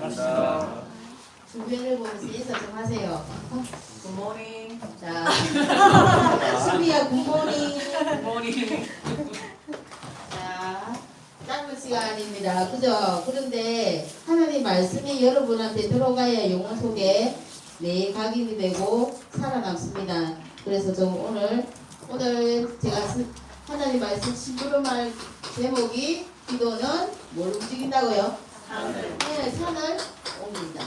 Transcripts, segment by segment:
반갑습니다. 주변을 보면서 인사 좀 하세요. 굿모닝. 자, 수비야 굿모닝. 굿모닝. 자, 짧은 시간입니다. 그죠? 그런데 하나님 말씀이 여러분한테 들어가야 영혼 속에 각인이 되고 살아남습니다. 그래서 좀 오늘 제가 하나님 말씀 심부름할 제목이 기도는 뭘 움직인다고요? 산을. 네, 산을 옮긴다.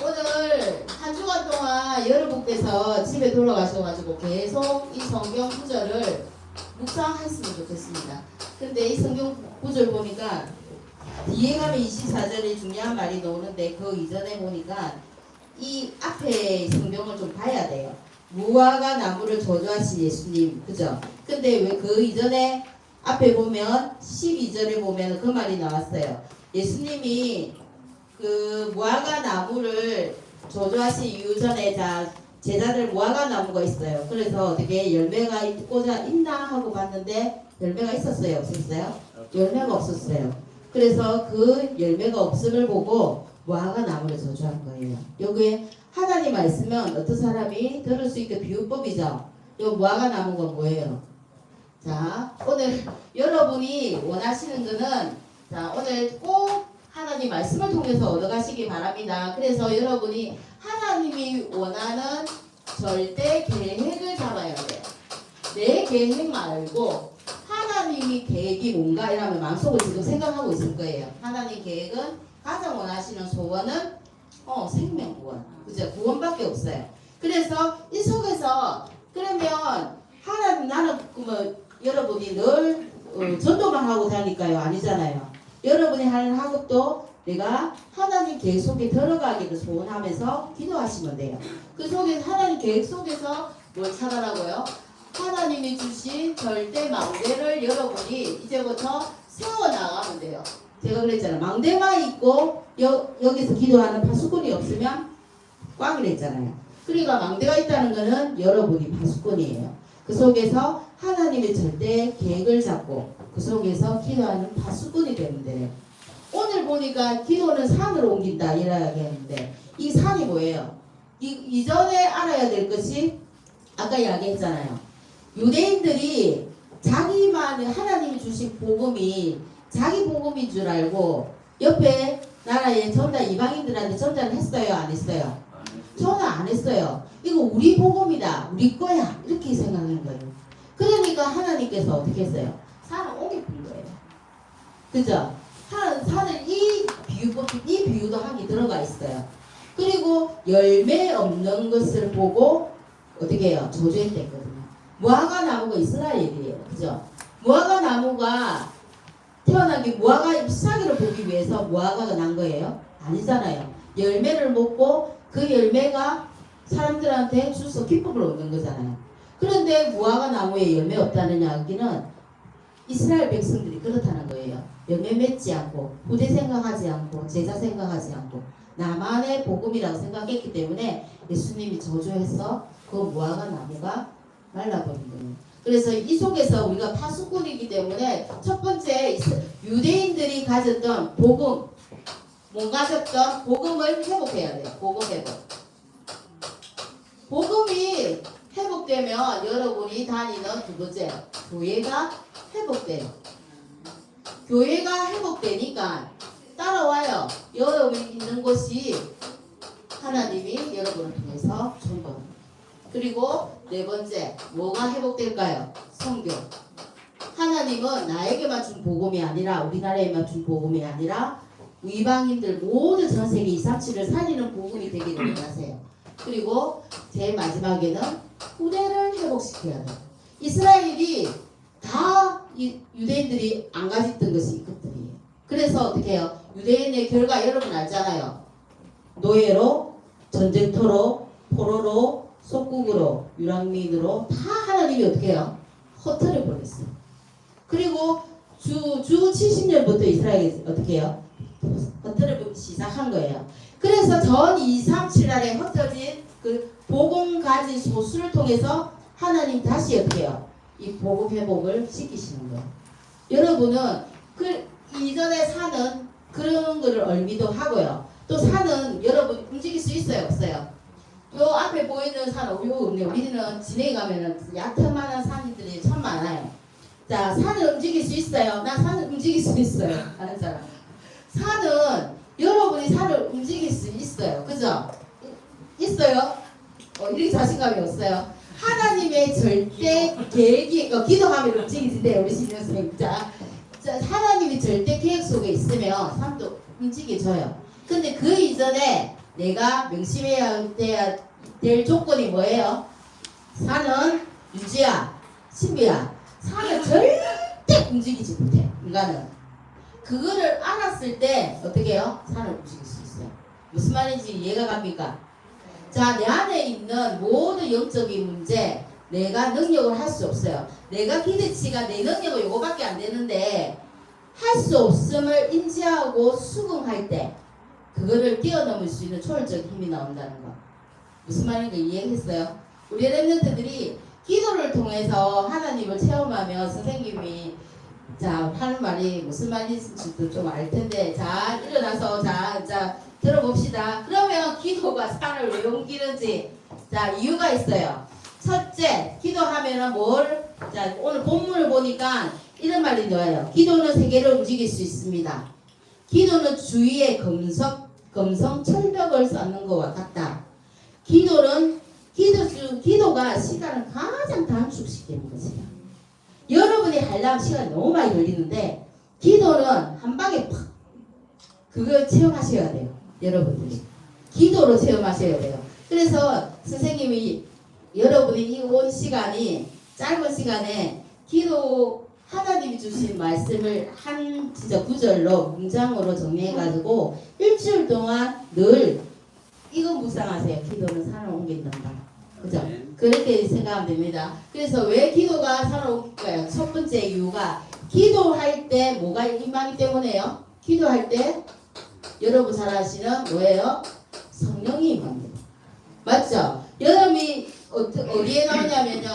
오늘 한 주간 동안 여러분께서 집에 돌아가셔가지고 계속 이 성경 구절을 묵상했으면 좋겠습니다. 근데 이 성경 구절 보니까 뒤에 가면 24절에 중요한 말이 나오는데 그 이전에 보니까 이 앞에 성경을 좀 봐야 돼요. 무화과 나무를 저주하신 예수님, 그죠? 근데 왜 그 이전에 앞에 보면 12절에 보면 그 말이 나왔어요. 예수님이 그 무화과 나무를 저주하신 이유 전에 제자들 무화과 나무가 있어요. 그래서 어떻게 열매가 꽂아 있나 하고 봤는데 열매가 있었어요? 없었어요? 열매가 없었어요. 그래서 그 열매가 없음을 보고 무화과 나무를 저주한 거예요. 여기에 하나님 말씀은 어떤 사람이 들을 수 있게 비유법이죠. 이 무화과 나무가 뭐예요? 자, 오늘 여러분이 원하시는 거는 오늘 꼭 하나님 말씀을 통해서 얻어가시기 바랍니다. 그래서 여러분이 하나님이 원하는 절대 계획을 잡아야 돼요. 내 계획 말고 하나님이 계획이 뭔가 이러면 마음속으로 지금 생각하고 있을 거예요. 하나님 계획은 가장 원하시는 소원은 생명 구원. 그죠? 구원밖에 없어요. 그래서 이 속에서 그러면 하나님 나는 여러분이 늘 전도만 하고 다니까요? 아니잖아요. 여러분이 하는 학업도 내가 하나님 계획 속에 들어가기를 소원하면서 기도하시면 돼요. 그 속에 하나님 계획 속에서 뭘 찾아라고요? 하나님이 주신 절대 망대를 여러분이 이제부터 세워나가면 돼요. 제가 그랬잖아요. 망대만 있고 여기서 기도하는 파수꾼이 없으면 꽝이랬잖아요. 그러니까 망대가 있다는 것은 여러분이 파수꾼이에요. 그 속에서 하나님의 절대 계획을 잡고 그 속에서 기도하는 파수꾼이 되면 돼요. 오늘 보니까 기도는 산으로 옮긴다 이렇게 했는데 이 산이 뭐예요? 이전에 알아야 될 것이 아까 이야기했잖아요. 유대인들이 자기만의 하나님이 주신 복음이 자기 복음인 줄 알고 옆에 나라의 이방인들한테 전달을 했어요? 안 했어요? 저는 안 했어요. 이거 우리 복음이다. 우리 거야. 이렇게 생각하는 거예요. 그러니까 하나님께서 어떻게 했어요? 산을 옮겨준 거예요. 그죠? 산을 이 비유도 하기 들어가 있어요. 그리고 열매 없는 것을 보고 어떻게 해요? 저주했댔거든요. 무화과 나무가 이스라엘이에요. 그죠? 무화과 나무가 태어나기 무화과 잎사귀를 보기 위해서 무화과가 난 거예요? 아니잖아요. 열매를 먹고 그 열매가 사람들한테 주서 기쁨을 얻는 거잖아요. 그런데 무화과 나무에 열매 없다는 이야기는 이스라엘 백성들이 그렇다는 거예요. 열매 맺지 않고 후대 생각하지 않고 제자 생각하지 않고 나만의 복음이라고 생각했기 때문에 예수님이 저주해서 그 무화과 나무가 말라버린 거예요. 그래서 이 속에서 우리가 파수꾼이기 때문에 첫 번째 유대인들이 가졌던 복음, 못 가졌던 복음을 회복해야 돼요. 복음 회복. 복음이 회복되면 여러분이 다니는 두 번째 교회가 회복돼요. 교회가 회복되니까 따라와요. 여러분이 있는 곳이 하나님이 여러분을 통해서 존버합니다. 그리고 네 번째 뭐가 회복될까요? 성교. 하나님은 나에게만 준 복음이 아니라 우리나라에만 준 복음이 아니라 이방인들 모든 전 세계 237을 살리는 복음이 되기를 원하세요. 그리고 제일 마지막에는 후대를 회복시켜야 돼요. 이스라엘이 다 유대인들이 안 가졌던 것이 이것들이에요. 그래서 어떻게 해요? 유대인의 결과 여러분 알잖아요. 노예로, 전쟁터로, 포로로, 속국으로, 유랑민으로 다 하나님이 어떻게 해요? 흩어져 버렸어요. 그리고 주 70년부터 이스라엘이 어떻게 해요? 흩어져 시작한 거예요. 그래서 전 237날에 흩어진 그 복음 가진 소수를 통해서 하나님 다시 어떻게 해요? 이 보급 회복을 시키시는 거예요. 여러분은 그 이전에 산은 그런 거를 얼미도 하고요. 또 산은 여러분 움직일 수 있어요, 없어요? 요 앞에 보이는 산 요 없네요. 우리는 진해에 가면은 얕은만한 산들이 참 많아요. 자, 산을 움직일 수 있어요. 나 산을 움직일 수 있어요. 하는 사람. 산은 여러분이 산을 움직일 수 있어요. 그죠? 있어요? 이렇게 자신감이 없어요. 하나님의 절대 계획이 기도하면 움직이는데 우리 신영선생님 자, 하나님이 절대 계획 속에 있으면 산도 움직여져요. 근데 그 이전에 내가 명심해야 될 조건이 뭐예요? 산은 유지야, 신비야. 산은 절대 움직이지 못해. 인간은. 그거를 알았을 때 어떻게 해요? 산을 움직일 수 있어요. 무슨 말인지 이해가 갑니까? 자, 내 안에 있는 모든 영적인 문제 내가 능력을 할 수 없어요. 내가 기대치가 내 능력은 요거밖에 안 되는데 할 수 없음을 인지하고 수긍할 때 그거를 뛰어넘을 수 있는 초월적 힘이 나온다는 거. 무슨 말인가 이해했어요? 우리 랩런트들이 기도를 통해서 하나님을 체험하며 선생님이 자 하는 말이 무슨 말인지도 좀 알 텐데 자 일어나서 자 들어봅시다. 그러면 기도가 산을 왜 옮기는지 자 이유가 있어요. 첫째 기도하면은 자 오늘 본문을 보니까 이런 말이 나와요. 기도는 세계를 움직일 수 있습니다. 기도는 주위의 검성 철벽을 쌓는 것과 같다. 기도가 시간을 가장 단축시키는 것이야. 여러분이 하려면 시간이 너무 많이 걸리는데 기도는 한 방에 팍 그걸 체험하셔야 돼요. 여러분들이 기도로 체험하셔야 돼요. 그래서 선생님이 여러분이 이 온 시간이 짧은 시간에 기도 하나님이 주신 말씀을 한 진짜 구절로 문장으로 정리해가지고 일주일 동안 늘 이거 묵상하세요. 기도는 산을 옮긴단다. 그죠? 그렇게 생각하면 됩니다. 그래서 왜 기도가 산을 옮길까요? 첫 번째 이유가 기도할 때 뭐가 임하기 때문에요. 기도할 때 여러분 잘 아시는 뭐예요? 성령이 임합니다. 맞죠? 여러분이 어디에 나오냐면요.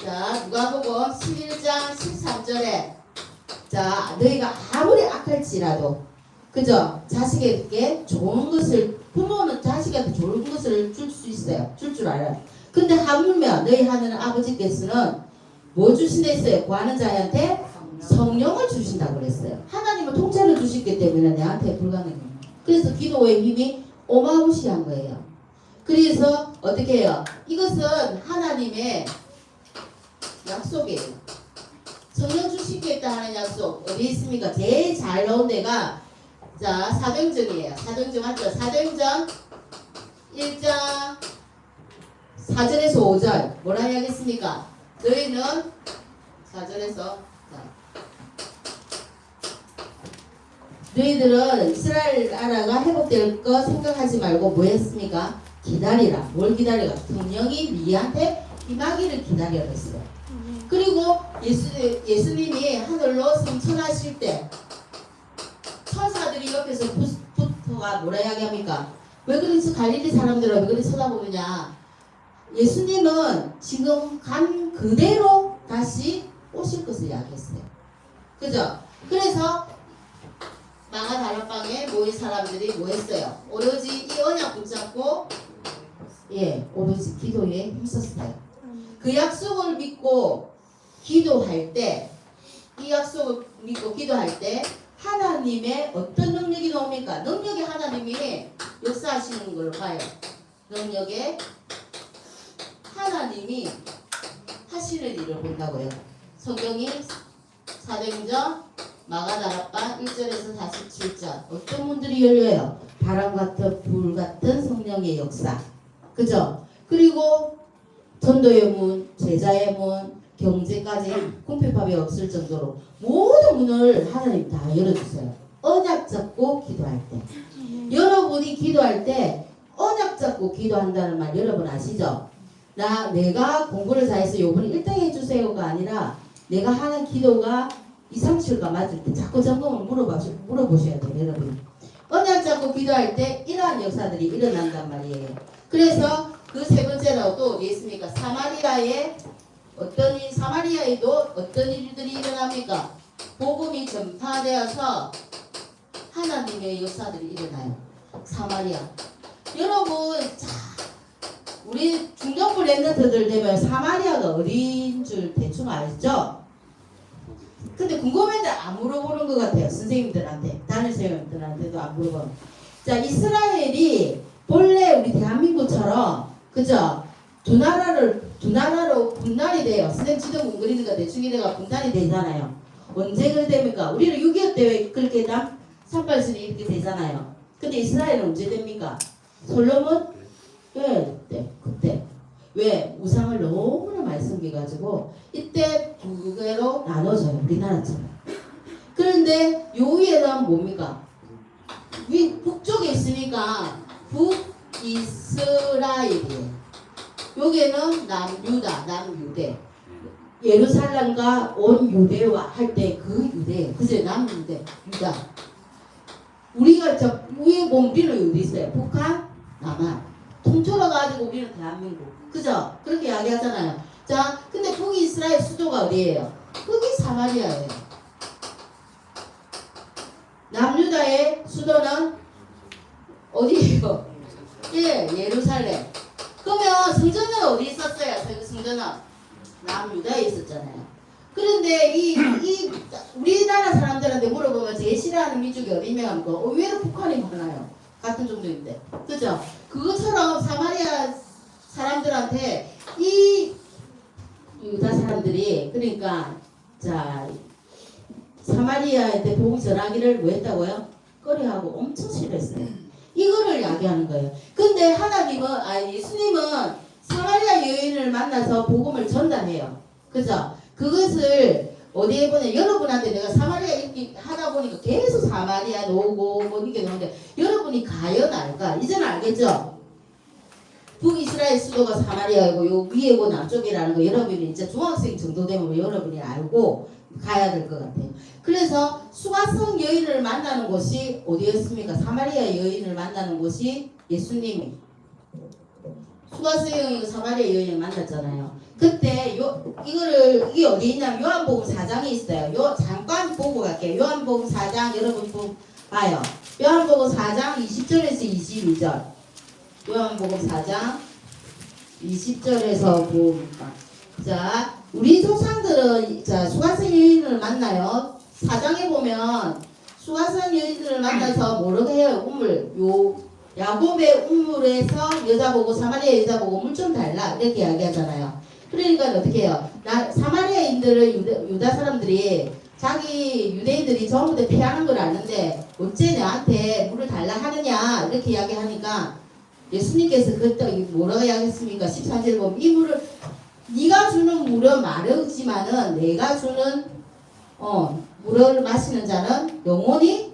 자, 누가복음 11장 13절에 자, 너희가 아무리 악할지라도 그죠? 자식에게 좋은 것을 부모는 자식한테 좋은 것을 줄 수 있어요. 줄 알아요. 근데 하물며 너희 하는 아버지께서는 뭐 주신다 했어요? 구하는 자한테 성령을 주신다고 그랬어요. 하나님은 통째로 주시기 때문에 내한테 불가능해요. 그래서 기도의 힘이 어마무시한 거예요. 그래서 어떻게 해요? 이것은 하나님의 약속이에요. 성령 주시겠다 하는 약속 어디 있습니까? 제일 잘 나온 데가 자 사도행전이에요. 사도행전 맞죠? 사도행전 1장 4절에서 5절 뭐라 해야겠습니까? 너희는 4절에서 너희들은 이스라엘 나라가 회복될 거 생각하지 말고 뭐 했습니까? 기다리라. 뭘 기다리라? 성령이 니한테 임하기를 기다려라 했어요. 그리고 예수님이 하늘로 승천하실 때 천사들이 옆에서 붙어가 뭐라 이야기합니까? 왜 그래서 갈릴리 사람들은 왜 그렇게 쳐다보느냐? 예수님은 지금 간 그대로 다시 오실 것을 이야기했어요. 그죠? 그래서 마가 다락방에 모인 사람들이 뭐 했어요? 오로지 이 언약 붙잡고 오로지 기도에 힘썼어요. 그 약속을 믿고 기도할 때 이 약속을 믿고 기도할 때 하나님의 어떤 능력이 나옵니까? 능력이 하나님이 역사하시는 걸 봐요. 능력에 하나님이 하시는 일을 본다고요. 성경이 사도행전 마가다락방 1절에서 47절 어떤 문들이 열려요? 바람 같은 불 같은 성령의 역사. 그죠? 그리고 전도의 문, 제자의 문, 경제까지 궁핍함이 없을 정도로 모든 문을 하나님 다 열어주세요. 언약 잡고 기도할 때. 여러분이 기도할 때 언약 잡고 기도한다는 말 여러분 아시죠? 내가 공부를 잘해서 요번에 1등 해주세요가 아니라 내가 하는 기도가 2, 3주가 맞을 때 자꾸 점검을 물어보셔야 돼요. 여러분. 언약 잡고 기도할 때 이러한 역사들이 일어난단 말이에요. 그래서 그 세 번째로 또 어디 있습니까? 사마리아의 어떤 일, 사마리아에도 어떤 일들이 일어납니까? 복음이 전파되어서 하나님의 역사들이 일어나요. 사마리아. 여러분, 자, 우리 중정부 랩런트들 되면 사마리아가 어딘 줄 대충 알죠? 근데 궁금한데 안 물어보는 것 같아요. 선생님들한테, 담임 선생님들한테도 안 물어보는. 자, 이스라엘이 본래 우리 대한민국처럼, 그죠? 두 나라로 분단이 돼요. 선생님 지도 못 그리니까 대충 이래가 분단이 되잖아요. 언제 그래 됩니까? 우리는 6.25 때 그렇게 삼팔선이 이렇게 되잖아요. 근데 이스라엘은 언제 됩니까? 솔로몬? 그때. 왜? 우상을 너무나 많이 섬겨가지고 이때 두 개로 나눠져요. 우리나라처럼. 그런데 요 위에는 뭡니까? 북쪽에 있으니까 북이스라엘이에요. 여기는 남유대. 예루살렘과 온 유대와 할 때 그 유대, 그죠? 남유대, 유다. 우리가 저 위에 보면 우리는 어디 있어요? 북한, 남한. 통틀어가지고 우리는 대한민국. 그죠? 그렇게 이야기하잖아요. 자, 근데 북이스라엘 수도가 어디예요? 거기 사마리아예요. 남유다의 수도는 어디예요? 예, 예루살렘. 그러면 성전은 어디 있었어요? 성전은 남유다에 있었잖아요. 그런데 이 우리나라 사람들한테 물어보면 제일 싫어하는 민족이 어디냐 하면 의외로 북한이 많아요. 같은 종류인데. 그죠? 그것처럼 사마리아 사람들한테 이 유다 사람들이 그러니까 자 사마리아한테 복음 전하기를 뭐 했다고요? 꺼려하고 엄청 싫어했어요. 이거를 이야기하는 거예요. 근데 예수님은 사마리아 여인을 만나서 복음을 전달해요. 그죠? 그것을 어디에 보내? 여러분한테 내가 사마리아 읽기 하다 보니까 계속 사마리아 노고 뭐 이렇게 나오는데 여러분이 과연 알까? 이제는 알겠죠? 북이스라엘 수도가 사마리아이고 요 위에고 남쪽이라는 거 여러분이 이제 중학생 정도 되면 여러분이 알고 가야 될 것 같아요. 그래서 수가성 여인을 만나는 곳이 어디였습니까? 사마리아 여인을 만나는 곳이 예수님이 수가성 여인과 사마리아 여인을 만났잖아요. 그때 이게 어디 있냐면 요한복음 4장에 있어요. 요 잠깐 보고 갈게요. 요한복음 4장 여러분 봐요. 요한복음 4장 20절에서 22절. 요한복음 4장 20절에서 봅니다. 자, 우리 조상들은 자 수가성 여인을 만나요. 4장에 보면 수가성 여인을 만나서 뭐라고 해요? 야곱의 우물에서 여자 보고 사마리아 여자 보고 물 좀 달라 이렇게 이야기하잖아요. 그러니까 어떻게 해요? 사마리아인들은 유다 사람들이 자기 유대인들이 전부 다 피하는 걸 아는데 어째 나한테 물을 달라 하느냐 이렇게 이야기하니까 예수님께서 그때 뭐라고 이야기했습니까? 14절 보면 이 물을 네가 주는 물은 마르지만은 내가 주는 물을 마시는 자는 영원히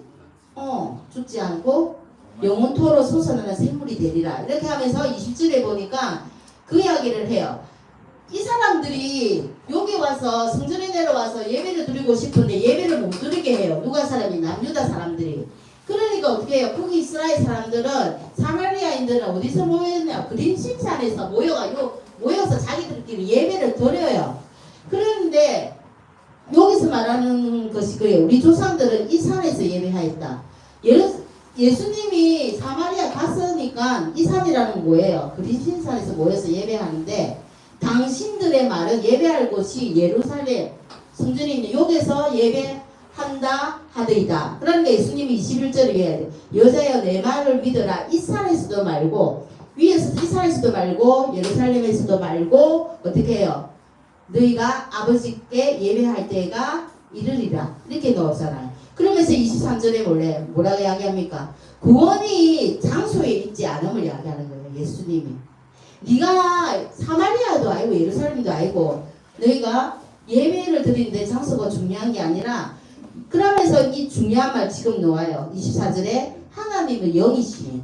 죽지 않고 영원토록 솟아나는 샘물이 되리라. 이렇게 하면서 20절에 보니까 그 이야기를 해요. 이 사람들이 여기 와서 성전에 내려와서 예배를 드리고 싶은데 예배를 못 드리게 해요. 누가 사람이? 남유다 사람들이. 그러니까 어떻게 해요? 북이스라엘 사람들은 사마리아인들은 어디서 모였냐? 그림심산에서 모여서 자기들끼리 예배를 드려요. 그런데 여기서 말하는 것이 그래요. 우리 조상들은 이 산에서 예배하였다. 예수님이 사마리아 갔으니까 이 산이라는 뭐예요? 그림심산에서 모여서 예배하는데 당신들의 말은 예배할 곳이 예루살렘 성전이 있는 여기서 예배한다 하더이다. 그러니까 예수님이 21절에 해야 돼. 여자여 내 말을 믿어라. 이 산에서도 말고 위에서 이 산에서도 말고 예루살렘에서도 말고 어떻게 해요? 너희가 아버지께 예배할 때가 이르리라. 이렇게 넣었잖아요. 그러면서 23절에 뭐라고 이야기합니까? 구원이 장소에 있지 않음을 이야기하는 거예요. 예수님이. 네가 사마리아도 아니고 예루살렘도 아니고 너희가 예배를 드리는데 장소가 중요한 게 아니라 그러면서 이 중요한 말 지금 놓아요. 24절에 하나님은 영이시니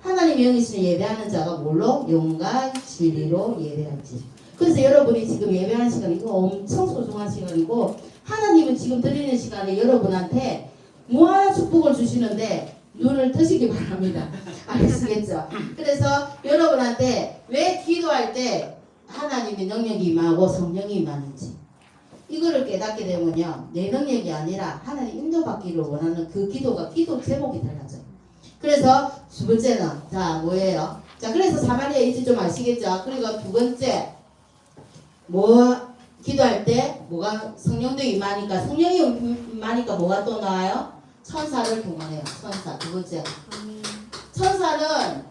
하나님의 영이시니 예배하는 자가 뭘로? 영과 진리로 예배할지. 그래서 여러분이 지금 예배하는 시간 이거 엄청 소중한 시간이고 하나님은 지금 드리는 시간에 여러분한테 무한한 축복을 주시는데 눈을 뜨시기 바랍니다. 아시겠죠? 그래서 여러분한테 왜 기도할 때 하나님의 능력이 임하고 성령이 임하는지 이거를 깨닫게 되면요 내 능력이 아니라 하나님 인도받기를 원하는 그 기도가 기도 제목이 달라져요. 그래서 두 번째는 자 뭐예요? 자 그래서 사마리아 이제 좀 아시겠죠? 그리고 두 번째 뭐 기도할 때 뭐가 성령도 임하니까 성령이 임하니까 뭐가 또 나와요? 천사를 동원해요. 천사 두 번째 천사는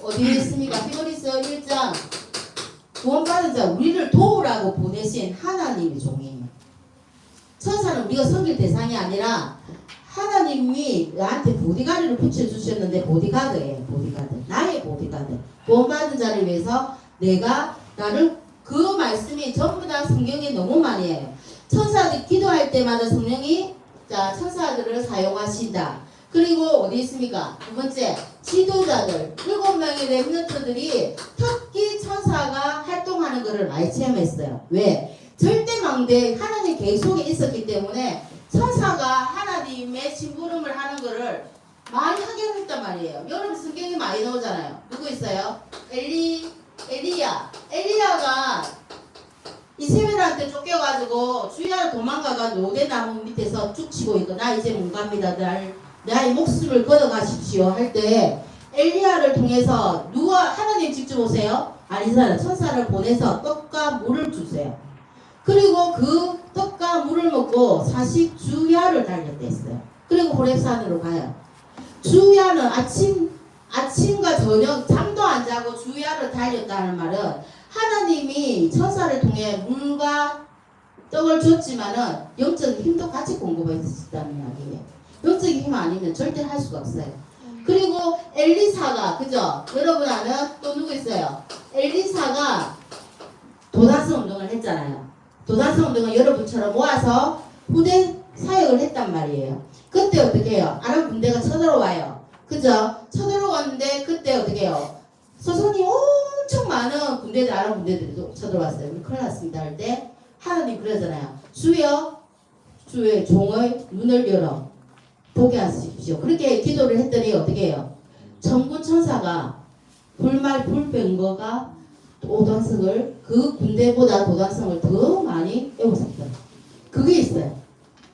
어디에 있습니까? 히브리서 1장 구원받은 자 우리를 도우라고 보내신 하나님의 종이에요. 천사는 우리가 섬길 대상이 아니라 하나님이 나한테 보디가드를 붙여주셨는데 보디가드예요. 보디가드 나의 보디가드 구원받은 자를 위해서 내가 나를 그 말씀이 전부 다 성경에 너무 많이 해요. 천사들 기도할 때마다 성령이 자 천사들을 사용하신다. 그리고 어디 있습니까? 두 번째 지도자들 7명의 렘넌트들이 특히 천사가 활동하는 것을 많이 체험했어요. 왜? 절대망대 하나님 계획 속에 있었기 때문에 천사가 하나님의 심부름을 하는 것을 많이 하게 했단 말이에요. 여러분 성경에 많이 나오잖아요. 누구 있어요? 엘리야가 이세벨한테 쫓겨가지고 주야로 도망가가지고 오대나무 밑에서 쭉 치고 있고 나 이제 못 갑니다. 나의 목숨을 걷어가십시오 할 때 엘리야를 통해서 누가 하나님 직접 오세요? 아니잖아요. 천사를 보내서 떡과 물을 주세요. 그리고 그 떡과 물을 먹고 40주야를 달렸댔어요. 그리고 호렙산으로 가요. 주야는 아침과 저녁 잠도 안 자고 주야를 달렸다는 말은 하나님이 천사를 통해 물과 떡을 줬지만은 영적인 힘도 같이 공급했다는 이야기예요. 영적인 힘 아니면 절대 할 수가 없어요. 그리고 엘리사가 그죠? 여러분 아는 또 누구 있어요? 엘리사가 도단성 운동을 했잖아요. 도단성 운동을 여러분처럼 모아서 후대 사역을 했단 말이에요. 그때 어떻게 해요? 아랍 군대가 쳐들어와요. 그죠? 쳐들어왔는데 그때 어떻게 해요? 소선이 엄청 많은 군대들 아랍 군대들이 쳐들어왔어요. 우리 큰일 났습니다 할 때 하나님 그러잖아요. 주여 주의 종의 눈을 열어 보게 하십시오. 그렇게 기도를 했더니 어떻게 해요? 천군 천사가 불병거가 도단성을 그 군대보다 도단성을 더 많이 애워쌌어요. 그게 있어요.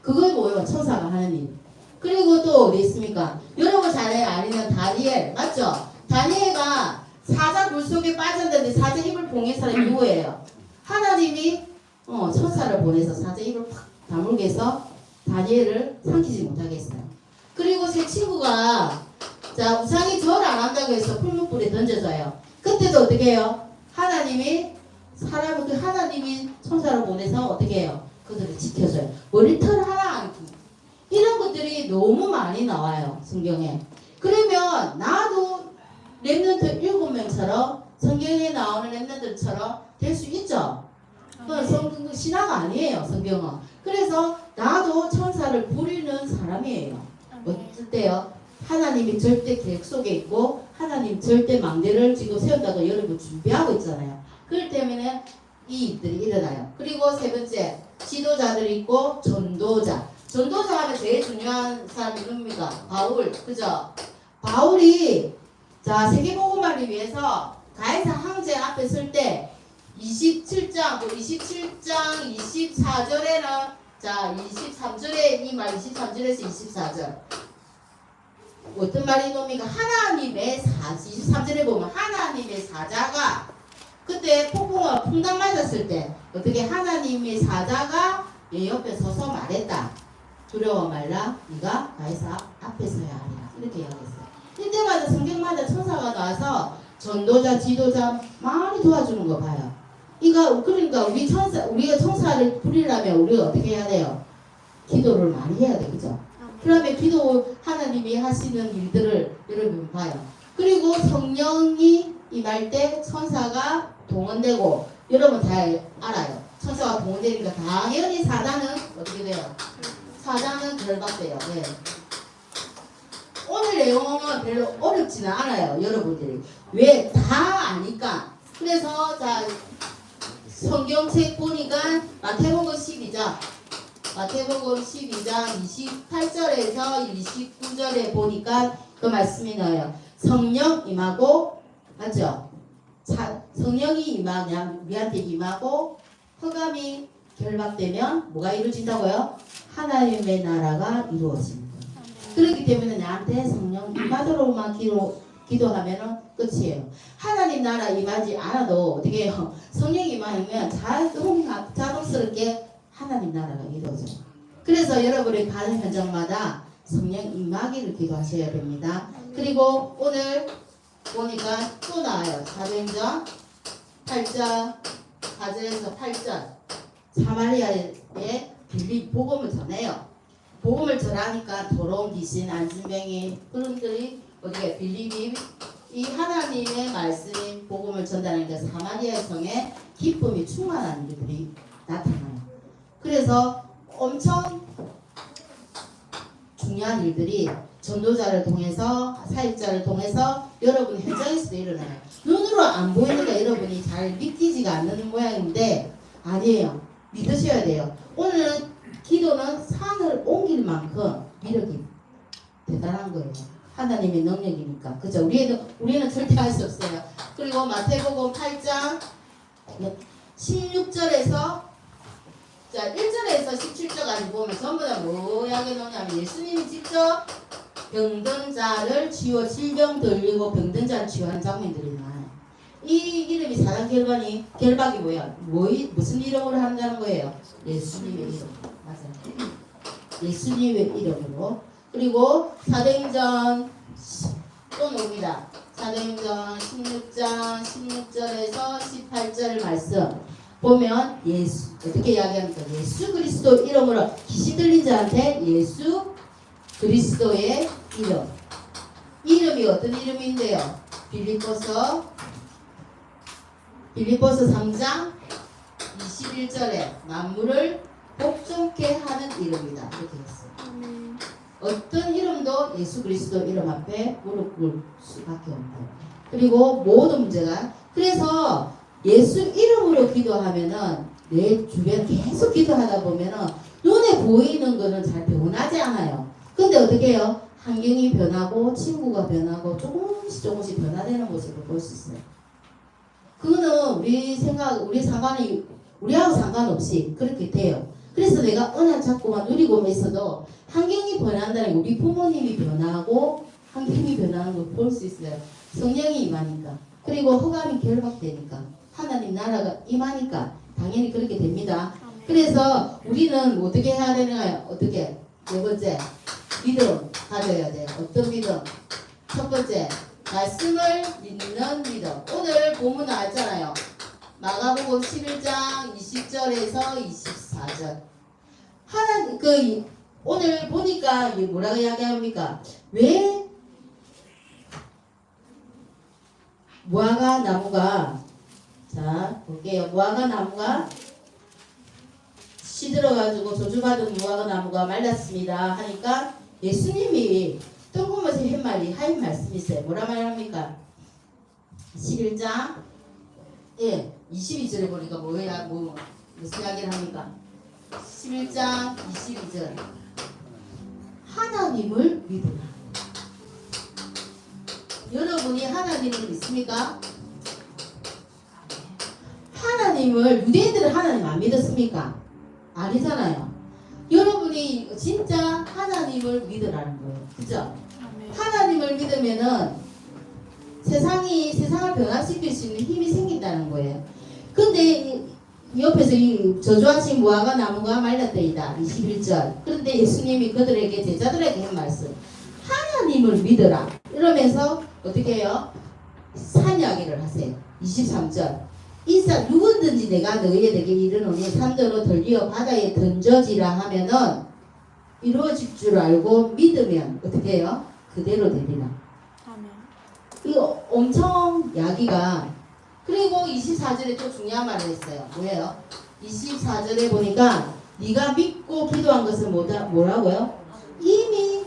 그게 뭐예요? 천사가 하는 일. 그리고 또 어디 있습니까? 여러분 잘 아는 다니엘 맞죠? 다니엘가 사자 굴 속에 빠졌는데 사자 입을 봉인 사람이 누구예요? 하나님이 천사를 보내서 사자 입을 팍 다물게 해서 다니엘을 삼키지 못하게 했어요. 그리고 제 친구가 자 우상이 절 안 한다고 해서 풀무불에 던져져요. 그때도 어떻게 해요? 하나님이 천사를 보내서 어떻게 해요? 그들을 지켜줘요. 머리털 하나 안기 이런 것들이 너무 많이 나와요 성경에. 그러면 나도 렘넌트 7명처럼 성경에 나오는 렘넌트처럼 될 수 있죠. 성경 신화가 아니에요 성경은. 그래서 나도 천사를 부리는 사람이에요. 어떨 때요? 하나님이 절대 계획 속에 있고 하나님 절대 망대를 지금 세운다고 여러분 준비하고 있잖아요. 그렇기 때문에 이 일들이 일어나요. 그리고 세 번째 지도자들이 있고 전도자 하면 제일 중요한 사람이 누굽니까? 바울 그죠? 바울이 자 세계복음화를 위해서 가이사 황제 앞에 설 때 27장 24절에는 자 23절에 이 말 23절에서 24절 어떤 말이 놉니까? 하나님의 23절에 보면 하나님의 사자가 그때 폭풍과 풍랑 맞았을 때 어떻게 하나님의 사자가 얘 옆에 서서 말했다. 두려워 말라. 네가 가이사 앞에 서야 하리라. 이렇게 이야기했어요. 이때마다 성경마다 천사가 나와서 전도자, 지도자 많이 도와주는 거 봐요. 그러니까 우리가 천사를 부리려면 우리가 어떻게 해야 돼요? 기도를 많이 해야 돼, 그죠? 그러면 기도 하나님이 하시는 일들을 여러분 봐요. 그리고 성령이 임할 때 천사가 동원되고 여러분 잘 알아요. 천사가 동원되니까 당연히 사단은 어떻게 돼요? 사단은 결박돼요. 네. 오늘 내용은 별로 어렵지는 않아요, 여러분들이. 왜? 다 아니까. 그래서 자 성경책 보니까 마태복음 12장 28절에서 29절에 보니까 그 말씀이 나와요. 성령 임하고 맞죠? 성령이 우리한테 임하고 흑암이 결박되면 뭐가 이루어진다고요? 하나님의 나라가 이루어지는 거예요. 그렇기 때문에 나한테 성령 임하도록만 기도하면은 끝이에요. 하나님 나라 임하지 않아도 어떻게 해요? 성령 임하면 자동스럽게 하나님 나라가 이루어져요. 그래서 여러분이 가는 현장마다 성령 임하기를 기도하셔야 됩니다. 그리고 오늘 보니까 또 나와요. 사도행전 8장 4절에서 8절 사마리아에 빌립 복음을 전해요. 복음을 전하니까 더러운 귀신, 안진병이 그런들이 어디에 빌립이 이 하나님의 말씀인 복음을 전달하니까 사마리아 성에 기쁨이 충만한 일들이 나타나요. 그래서 엄청 중요한 일들이 전도자를 통해서 사역자를 통해서 여러분 현장에서도 일어나요. 눈으로 안 보이니까 여러분이 잘 믿기지가 않는 모양인데 아니에요. 믿으셔야 돼요. 오늘 기도는 산을 옮길 만큼 위력이 대단한 거예요. 하나님의 능력이니까. 그죠? 우리는 절대 할 수 없어요. 그리고 마태복음 8장 16절에서 자 1절에서 17절까지 보면 전부 다 뭐 이야기 나오냐면 예수님이 직접 병든 자를 치유, 질병 들리고 병든 자를 치유하는 장면들이 나와요. 이 이름이 사단 결박이 뭐야? 무슨 이름으로 한다는 거예요? 예수님의 이름. 맞아요. 예수님의 이름으로. 그리고 사도행전 또 나옵니다. 사도행전 16장 16절에서 18절 말씀 보면 예수 어떻게 이야기합니까? 예수 그리스도 이름으로 귀신 들린 자한테 예수 그리스도의 이름. 이름이 어떤 이름인데요? 빌립보서 3장 21절에 만물을 복종케 하는 이름이다. 이렇게 했어요. 어떤 이름도 예수 그리스도 이름 앞에 무릎 꿇을 수밖에 없다. 그리고 모든 문제가 그래서 예수 이름으로 기도하면은 내 주변 계속 기도하다 보면은 눈에 보이는 거는 잘 변하지 않아요. 근데 어떻게 해요? 환경이 변하고 친구가 변하고 조금씩 변화되는 모습을 볼 수 있어요. 그거는 우리하고 상관없이 그렇게 돼요. 그래서 내가 언약 잡고만 누리고만 있어도 환경이 변한다는 게 우리 부모님이 변하고 환경이 변하는 걸 볼 수 있어요. 성령이 임하니까. 그리고 흑암이 결박되니까. 하나님 나라가 임하니까 당연히 그렇게 됩니다. 그래서 우리는 어떻게 해야 되나요? 어떻게? 네 번째, 믿음 가져야 돼요. 어떤 믿음? 첫 번째, 말씀을 믿는 믿음. 오늘 본문 나왔잖아요. 마가복음 11장 20절에서 24절. 오늘 보니까 뭐라고 이야기합니까? 왜 무화과 나무가 자 볼게요. 무화과 나무가 시들어가지고 저주받은 무화과 나무가 말랐습니다. 하니까 예수님이 뜬금없이 한 말씀이 있어요. 뭐라 말합니까? 11장 22절에 보니까 무슨 이야기를 합니까? 11장 22절 하나님을 믿으라. 여러분이 하나님을 믿습니까? 유대인들은 하나님 안 믿었습니까? 아니잖아요. 여러분이 진짜 하나님을 믿으라는 거예요. 그죠? 하나님을 믿으면은 세상을 변화시킬 수 있는 힘이 생긴다는 거예요. 근데 옆에서 이 저주하신 무화과 나무가 말랐더이다. 21절. 그런데 예수님이 그들에게 제자들에게 한 말씀. 하나님을 믿어라. 이러면서 어떻게 해요? 산 이야기를 하세요. 23절. 인사 누구든지 내가 너희에게 이르노니 산더러 들리어 바다에 던져지라 하면은 이루어질 줄 알고 믿으면 어떻게 해요? 그대로 되리라. 이거 엄청 이야기가 그리고 24절에 또 중요한 말을 했어요. 뭐예요? 24절에 보니까 네가 믿고 기도한 것은 뭐라고요? 이미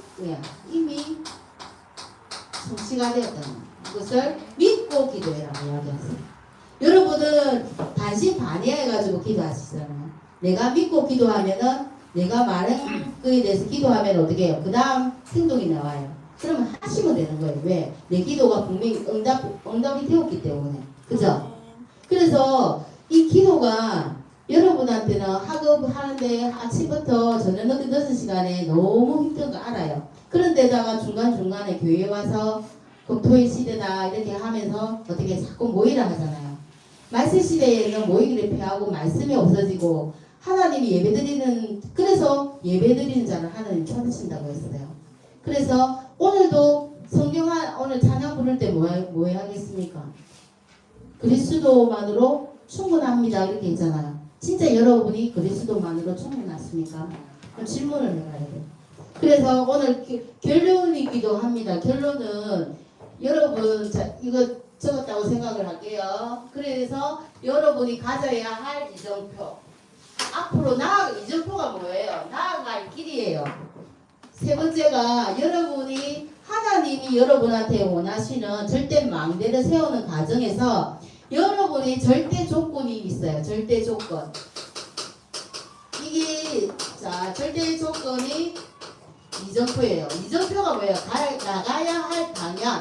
성취가 되었다는 그것을 믿고 기도해라고 이야기했어요. 여러분은 반신반의해가지고 기도하시잖아요. 내가 믿고 기도하면은 내가 말한 거에 대해서 기도하면 어떻게 해요? 그 다음 행동이 나와요. 그러면 하시면 되는 거예요. 왜? 내 기도가 분명히 응답이 되었기 때문에. 그죠? 그래서 이 기도가 여러분한테는 학업하는데 아침부터 저녁 늦은 시간에 너무 힘든 거 알아요. 그런데다가 중간중간에 교회 와서 금토일 시대다 이렇게 하면서 어떻게 자꾸 모이라 하잖아요. 말씀 시대에는 모이기를 피하고 말씀이 없어지고 하나님이 예배드리는, 그래서 예배드리는 자를 하나님 찾으신다고 했어요. 그래서 오늘도 오늘 찬양 부를 때 뭐 하겠습니까? 그리스도만으로 충분합니다 이렇게 했잖아요. 진짜 여러분이 그리스도만으로 충분하십니까? 그럼 질문을 해봐야 돼요. 그래서 오늘 결론이기도 합니다. 결론은 여러분, 자, 이거 적었다고 생각을 할게요. 그래서 여러분이 가져야 할 이정표. 앞으로 이정표가 뭐예요? 나아갈 길이에요. 세 번째가 여러분이 하나님이 여러분한테 원하시는 절대 망대를 세우는 과정에서 여러분이 절대 조건이 있어요. 절대 조건. 이게 절대 조건이 이정표예요. 이정표가 뭐예요? 나가야 할 방향.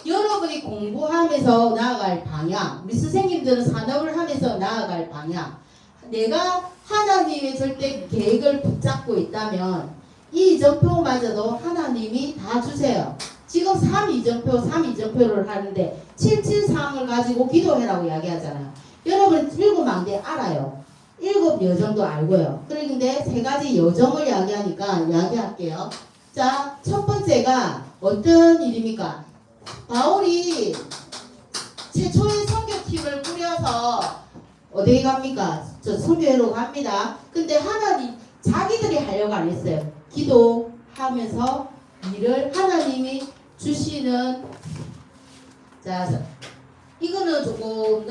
여러분이 공부하면서 나아갈 방향. 우리 선생님들은 산업을 하면서 나아갈 방향. 내가 하나님의 절대 계획을 붙잡고 있다면 이 이정표마저도 하나님이 다 주세요. 지금 3이정표를 하는데 773을 가지고 기도해라고 이야기하잖아요. 여러분 7망대 알아요. 7 여정도 알고요. 그런데 3가지 여정을 이야기할게요. 자, 첫 번째가 어떤 일입니까? 바울이 최초의 선교팀을 꾸려서 어디에 갑니까? 저 선교회로 갑니다. 근데 하나님 자기들이 하려고 안 했어요. 기도하면서 일을 하나님이 주시는, 자, 이거는 조금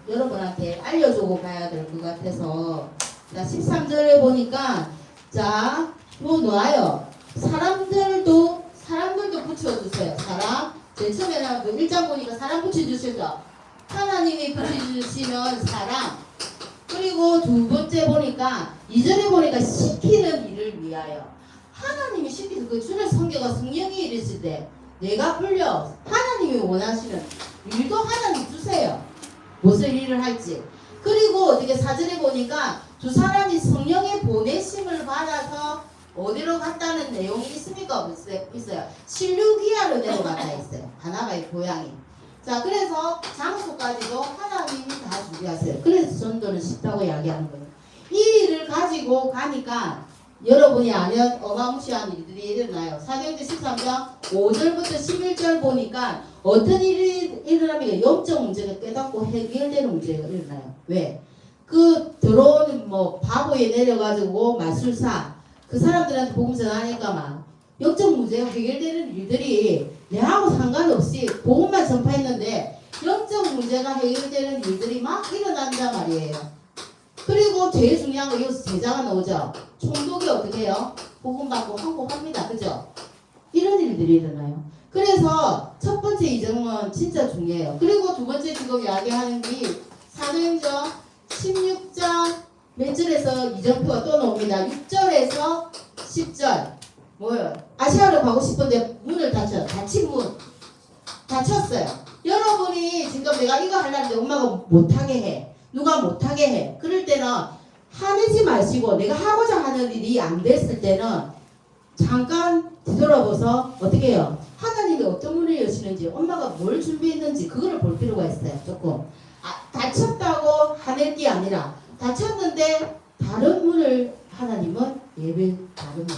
여러분한테 알려주고 가야 될 것 같아서, 자, 13절에 보니까, 자, 뭐 놔요. 사람들도 붙여주세요. 사람. 제일 처음에는 1장 보니까 사람 붙여주시죠. 하나님이 붙여주시면 사람. 그리고 두 번째 보니까 2절에 보니까 시키는 일을 위하여. 하나님이 시키는 그 주는 성경과 성령이 이르실 때 내가 불려 하나님이 원하시는 일도 하나님 주세요. 무슨 일을 할지. 그리고 어떻게 4절에 보니까 두 사람이 성령의 보내심을 받아서 어디로 갔다는 내용이 있습니까? 있어요. 실루기아로 내려갔다 있어요. 바나바의 고향이. 자, 그래서 장소까지도 하나님이 다 준비하세요. 그래서 전도는 쉽다고 이야기하는 거예요. 이 일을 가지고 가니까 여러분이 아는 어마무시한 일들이 일어나요. 사도행전 13장 5절부터 11절 보니까 어떤 일이 일어나면 영적 문제가 깨닫고 해결되는 문제가 일어나요. 왜? 들어온 바보에 내려가지고 마술사 그 사람들한테 복음 전하니까 막 영적 문제가 해결되는 일들이 내하고 상관없이 복음만 전파했는데 영적 문제가 해결되는 일들이 막 일어난단 말이에요. 그리고 제일 중요한 거 여기서 제자가 나오죠. 총독이 어떻게 해요? 복음 받고 항복합니다. 그죠? 이런 일들이 일어나요. 그래서 첫 번째 이정은 진짜 중요해요. 그리고 두 번째 지금 이야기하는 게 사도행전 16장 몇 절에서 이정표가 또 나옵니다. 6절에서 10절. 뭐예요? 아시아로 가고 싶은데 문을 닫힌 문. 닫혔어요. 여러분이 지금 내가 이거 하려는데 엄마가 못하게 해. 누가 못하게 해. 그럴 때는 화내지 마시고 내가 하고자 하는 일이 안 됐을 때는 잠깐 뒤돌아보서 어떻게 해요? 하나님이 어떤 문을 여시는지 엄마가 뭘 준비했는지 그거를 볼 필요가 있어요. 조금. 다쳤다고 화낼 게 아니라 다쳤는데 다른 문을 하나님은 예배 다른 문.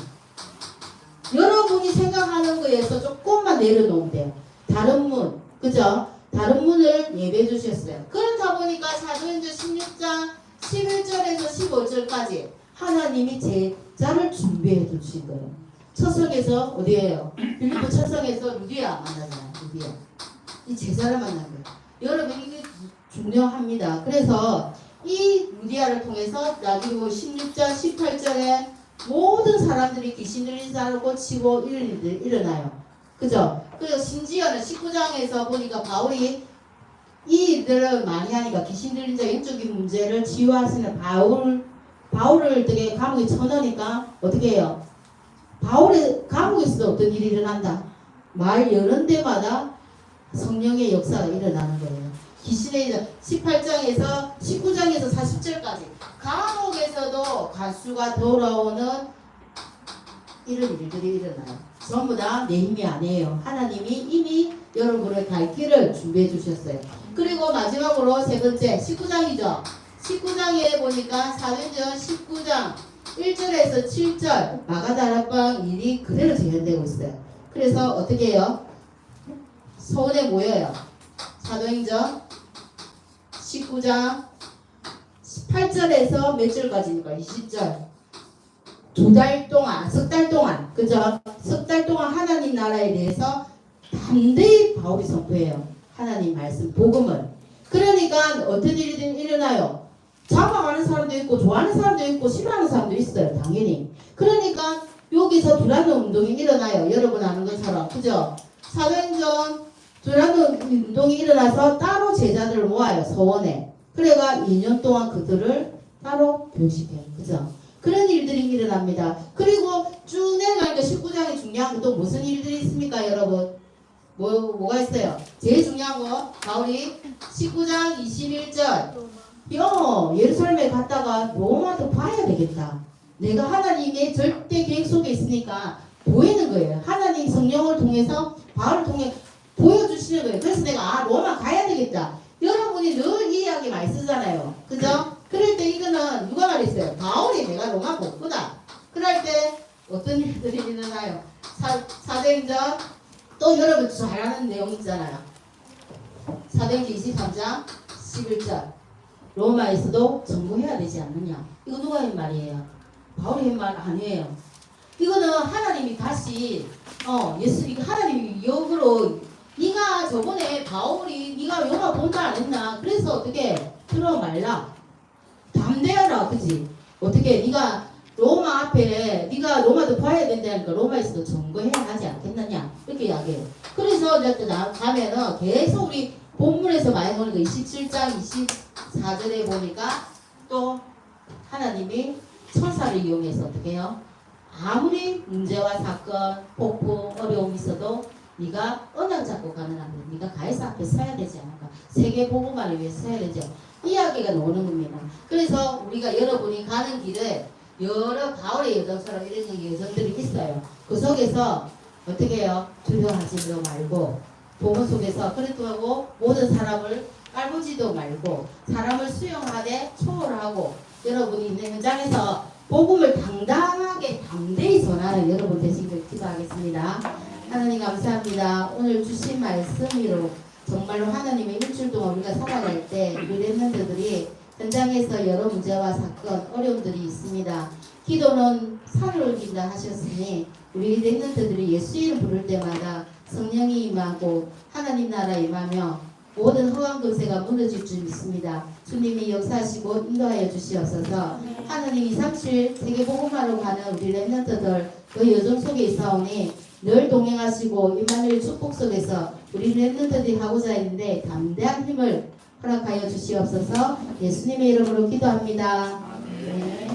여러분이 생각하는 거에서 조금만 내려놓으면 돼요. 다른 문. 그죠? 다른 문을 예배해 주셨어요. 그렇다 보니까 사도행전 16장 11절에서 15절까지 하나님이 제자를 준비해 주신 거예요. 첫성에서 어디예요? 빌립보 첫성에서 루디아 만나잖아요. 루디아. 이 제자를 만난 거예요. 여러분 이게 중요합니다. 그래서 이 루디아를 통해서 나중에 16장 18절에 모든 사람들이 귀신 들린 사람을 고치고 이런 일들이 일어나요. 그죠? 그리고 심지어는 19장에서 보니까 바울이 이 일들을 많이 하니까 귀신 들린 자 영적인 문제를 치유하시는 바울을 되게 감옥에 쳐넣으니까 어떻게 해요? 바울의 감옥에서 어떤 일이 일어난다? 말 여는 데마다 성령의 역사가 일어나는 거예요. 귀신의 18장에서 19장에서 40절까지 감옥에서도 가수가 돌아오는 이런 일들이 일어나요. 전부 다 내 힘이 아니에요. 하나님이 이미 여러분의 갈 길을 준비해 주셨어요. 그리고 마지막으로 세 번째 19장이죠. 19장에 보니까 사도행전 19장 1절에서 7절 마가다락방 일이 그대로 재현되고 있어요. 그래서 어떻게 해요? 서원에 모여요. 사도행전 19장 18절에서 몇 절까지입니까? 20절. 석 달 동안, 그죠? 석 달 동안 하나님 나라에 대해서 담대히 바울이 선포해요. 하나님 말씀, 복음을. 그러니까 어떤 일이든 일어나요. 잡아가는 사람도 있고, 좋아하는 사람도 있고, 싫어하는 사람도 있어요. 당연히. 그러니까 여기서 두란노 운동이 일어나요. 여러분 아는 것처럼. 그죠? 사도행전 두란노 운동이 일어나서 따로 제자들을 모아요. 서원에. 그래가 2년 동안 그들을 따로 교육시켜요. 그죠? 그런 일들이 일어납니다. 그리고 쭉 내려가니까 19장이 중요한 건 또 무슨 일들이 있습니까, 여러분? 뭐가 있어요? 제일 중요한 거, 바울이 19장 21절. 예루살렘에 갔다가 로마도 봐야 되겠다. 내가 하나님의 절대 계획 속에 있으니까 보이는 거예요. 하나님 성령을 통해서, 바울을 통해 보여주시는 거예요. 그래서 내가 로마 가야 되겠다. 여러분이 늘 이 이야기 많이 쓰잖아요. 그죠? 그럴 때 이거는 누가 말했어요? 바울이 내가 로마 못 보다. 그럴 때 어떤 일들이 일어나요? 사도행전 또 여러분 잘 아는 내용 있잖아요. 사도행전 23장 11절 로마에서도 전부해야 되지 않느냐. 이거 누가 한 말이에요? 바울이 한 말 아니에요. 이거는 하나님이 다시 하나님이 역으로 네가 저번에 바울이 네가 로마 본다 안 했나? 그래서 어떻게 들어 말라. 담대하라, 그지? 어떻게 네가 로마 앞에 네가 로마도 봐야 된다니까 로마에서도 점거해야 하지 않겠느냐 이렇게 이야기해요. 그래서 이제 가면은 계속 우리 본문에서 많이 보는 거 27장 24절에 보니까 또 하나님이 천사를 이용해서 어떻게 해요? 아무리 문제와 사건, 폭풍, 어려움이 있어도 네가 언약 잡고 가는 한데 네가 가이사 앞에 서야 되지 않을까? 세계 복음화를 위해서 서야 되죠. 이야기가 나오는 겁니다. 그래서 우리가 여러분이 가는 길에 여러 바울의 여정처럼 이런 여정들이 있어요. 그 속에서 어떻게 해요? 두려워하지 말고 복음 속에서 그랬다고 모든 사람을 깔보지도 말고 사람을 수용하되 초월하고 여러분이 있는 현장에서 복음을 당당하게 담대히 전하는 여러분 되시길 기도하겠습니다. 하나님 감사합니다. 오늘 주신 말씀으로 정말로 하나님의 일주일 동안 우리가 살아갈 때 우리 렘넌트들이 현장에서 여러 문제와 사건, 어려움들이 있습니다. 기도는 산을 옮긴다 하셨으니 우리 렘넌트들이 예수 이름 부를 때마다 성령이 임하고 하나님 나라 임하며 모든 허황 근세가 무너질 줄 믿습니다. 주님이 역사하시고 인도하여 주시옵소서. 하나님 237 세계복음화로 가는 우리 렘넌트들 그 여정 속에 있사오니 늘 동행하시고 임마누엘 축복 속에서 우리 렘넌트들이 하고자 했는데 담대한 힘을 허락하여 주시옵소서. 예수님의 이름으로 기도합니다. 네.